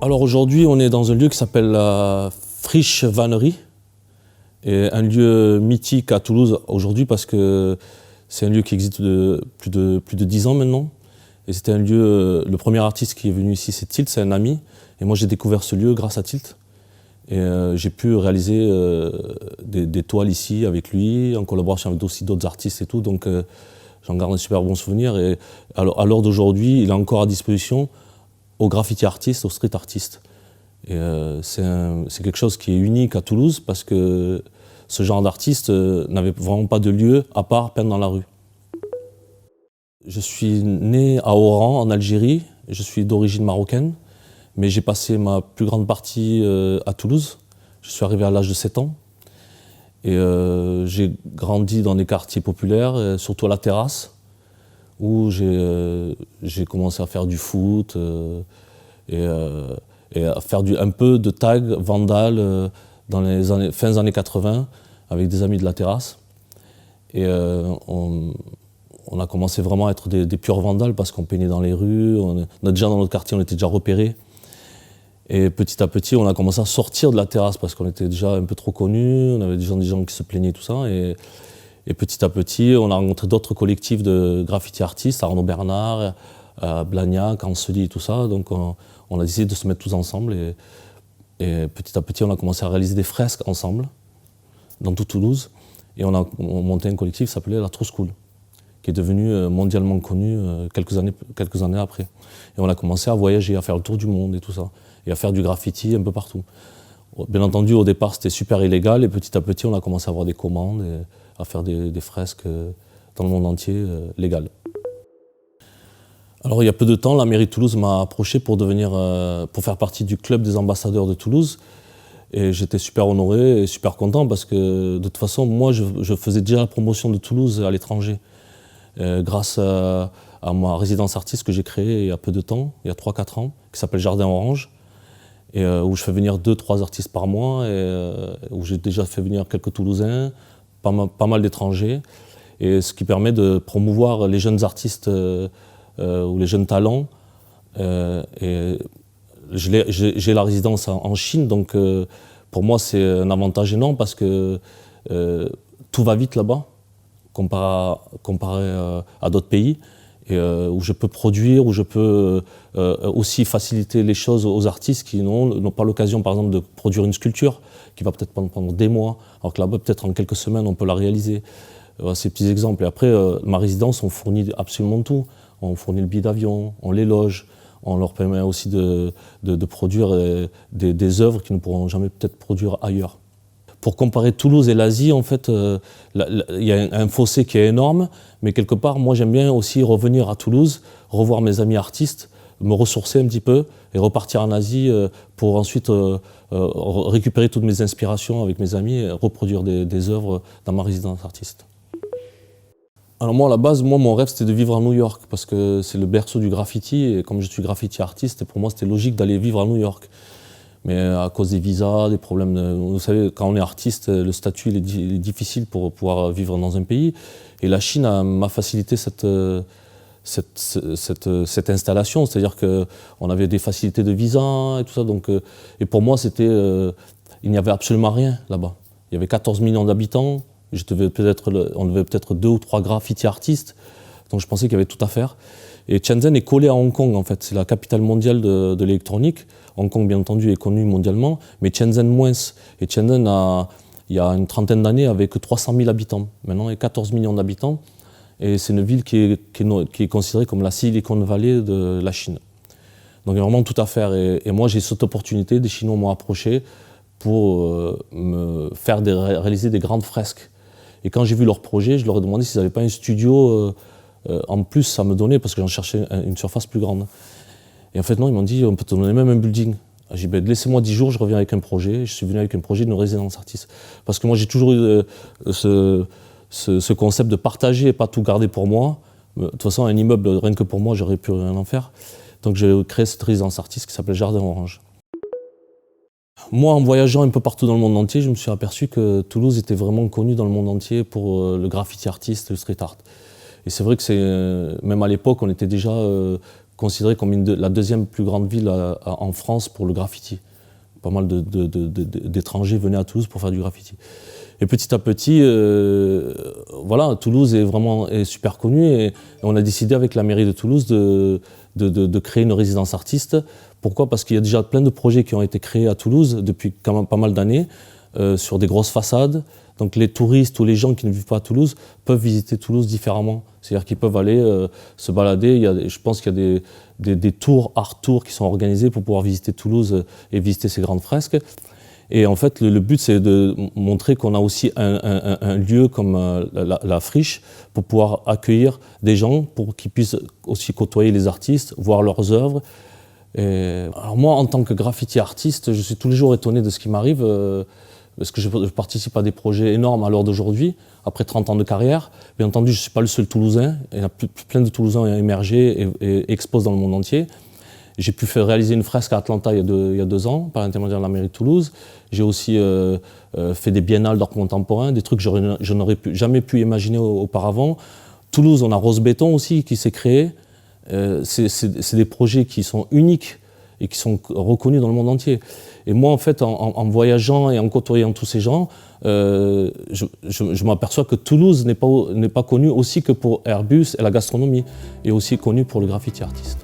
Alors aujourd'hui, on est dans un lieu qui s'appelle la Friche Vannerie, et un lieu mythique à Toulouse aujourd'hui parce que c'est un lieu qui existe plus de 10 ans maintenant. Et c'était un lieu, le premier artiste qui est venu ici, c'est Tilt, c'est un ami. Et moi, j'ai découvert ce lieu grâce à Tilt. Et j'ai pu réaliser des toiles ici avec lui, en collaboration avec aussi d'autres artistes et tout. Donc j'en garde un super bon souvenir. Et à l'heure d'aujourd'hui, il est encore à disposition aux graffiti artistes, aux street artistes. Et c'est quelque chose qui est unique à Toulouse parce que ce genre d'artiste n'avait vraiment pas de lieu à part peindre dans la rue. Je suis né à Oran, en Algérie. Je suis d'origine marocaine, mais j'ai passé ma plus grande partie à Toulouse. Je suis arrivé à l'âge de 7 ans. Et j'ai grandi dans des quartiers populaires, surtout à la Terrasse, où j'ai commencé à faire du foot et à faire un peu de tag, vandal, dans les fins années 80, avec des amis de la Terrasse. Et on a commencé vraiment à être des purs vandales parce qu'on peignait dans les rues. Déjà dans notre quartier, on était déjà repérés. Et petit à petit, on a commencé à sortir de la Terrasse parce qu'on était déjà un peu trop connus. On avait des gens qui se plaignaient, tout ça. Et petit à petit, on a rencontré d'autres collectifs de graffiti artistes, Arnaud Bernard, Blagnac, Anseli et tout ça. Donc on a décidé de se mettre tous ensemble. Et petit à petit, on a commencé à réaliser des fresques ensemble, dans toute Toulouse. Et on monté un collectif qui s'appelait la True School, qui est devenu mondialement connu quelques années après. Et on a commencé à voyager, à faire le tour du monde et tout ça, et à faire du graffiti un peu partout. Bien entendu, au départ, c'était super illégal, et petit à petit, on a commencé à avoir des commandes, et à faire des fresques dans le monde entier, légales. Alors, il y a peu de temps, la mairie de Toulouse m'a approché pour faire partie du club des ambassadeurs de Toulouse. Et j'étais super honoré et super content parce que, de toute façon, moi, je faisais déjà la promotion de Toulouse à l'étranger. Grâce à ma résidence artiste que j'ai créée il y a peu de temps, il y a 3-4 ans, qui s'appelle Jardin Orange, et où je fais venir 2-3 artistes par mois, et où j'ai déjà fait venir quelques Toulousains, pas mal d'étrangers, et ce qui permet de promouvoir les jeunes artistes ou les jeunes talents. Et j'ai la résidence en Chine, donc pour moi c'est un avantage énorme parce que tout va vite là-bas, comparé à d'autres pays, et où je peux produire, où je peux aussi faciliter les choses aux artistes qui n'ont pas l'occasion, par exemple, de produire une sculpture qui va peut-être prendre des mois, alors que là-bas, peut-être en quelques semaines, on peut la réaliser. Ces petits exemples. Et après, ma résidence, on fournit absolument tout. On fournit le billet d'avion, on les loge, on leur permet aussi de produire des œuvres qu'ils ne pourront jamais peut-être produire ailleurs. Pour comparer Toulouse et l'Asie, en fait, il y a un fossé qui est énorme, mais quelque part, moi j'aime bien aussi revenir à Toulouse, revoir mes amis artistes, me ressourcer un petit peu et repartir en Asie pour ensuite récupérer toutes mes inspirations avec mes amis et reproduire des œuvres dans ma résidence artiste. Alors moi, à la base, mon rêve, c'était de vivre à New York, parce que c'est le berceau du graffiti, et comme je suis graffiti artiste, pour moi, c'était logique d'aller vivre à New York. Mais à cause des visas, des problèmes, vous savez, quand on est artiste, le statut il est difficile pour pouvoir vivre dans un pays. Et la Chine m'a facilité cette installation, c'est-à-dire qu'on avait des facilités de visa et tout ça. Donc, et pour moi, il n'y avait absolument rien là-bas. Il y avait 14 millions d'habitants. On devait peut-être 2 ou 3 graffiti artistes, donc je pensais qu'il y avait tout à faire. Et Shenzhen est collé à Hong Kong, en fait, c'est la capitale mondiale de l'électronique. Hong Kong, bien entendu, est connu mondialement, mais Shenzhen moins. Et Shenzhen, il y a une trentaine d'années, avait que 300 000 habitants. Maintenant, il y a 14 millions d'habitants, et c'est une ville qui est considérée comme la Silicon Valley de la Chine. Donc il y a vraiment tout à faire, et moi j'ai cette opportunité, des Chinois m'ont approché pour me faire réaliser des grandes fresques. Et quand j'ai vu leur projet, je leur ai demandé s'ils n'avaient pas un studio en plus à me donner, parce que j'en cherchais une surface plus grande. Et en fait, non, ils m'ont dit, on peut te donner même un building. J'ai dit, laissez-moi 10 jours, je reviens avec un projet. Je suis venu avec un projet d'une résidence artiste. Parce que moi, j'ai toujours eu ce concept de partager et pas tout garder pour moi. De toute façon, un immeuble, rien que pour moi, j'aurais pu rien en faire. Donc j'ai créé cette résidence artiste qui s'appelle Jardin Orange. Moi, en voyageant un peu partout dans le monde entier, je me suis aperçu que Toulouse était vraiment connue dans le monde entier pour le graffiti artiste, le street art. Et c'est vrai que même à l'époque, on était déjà considérée comme la deuxième plus grande ville en France pour le graffiti. Pas mal d'étrangers venaient à Toulouse pour faire du graffiti. Et petit à petit, voilà, Toulouse est super connue et on a décidé avec la mairie de Toulouse de créer une résidence artiste. Pourquoi? Parce qu'il y a déjà plein de projets qui ont été créés à Toulouse depuis quand même pas mal d'années sur des grosses façades. Donc les touristes ou les gens qui ne vivent pas à Toulouse peuvent visiter Toulouse différemment. C'est-à-dire qu'ils peuvent aller se balader. Je pense qu'il y a des tours, art tours qui sont organisés pour pouvoir visiter Toulouse et visiter ces grandes fresques. Et en fait, le but, c'est de montrer qu'on a aussi un lieu comme la Friche pour pouvoir accueillir des gens, pour qu'ils puissent aussi côtoyer les artistes, voir leurs œuvres. Alors moi, en tant que graffiti artiste, je suis tous les jours étonné de ce qui m'arrive, parce que je participe à des projets énormes à l'heure d'aujourd'hui, après 30 ans de carrière. Bien entendu, je ne suis pas le seul Toulousain. Il y a plein de Toulousains qui ont émergé et exposent dans le monde entier. J'ai pu réaliser une fresque à Atlanta il y a 2 ans, par l'intermédiaire de la mairie de Toulouse. J'ai aussi fait des biennales d'art contemporain, des trucs que je n'aurais jamais pu imaginer auparavant. Toulouse, on a Rose Béton aussi qui s'est créé. C'est des projets qui sont uniques et qui sont reconnus dans le monde entier. Et moi, en fait, en voyageant et en côtoyant tous ces gens, je m'aperçois que Toulouse n'est pas connue aussi que pour Airbus et la gastronomie, et aussi connue pour le graffiti artiste.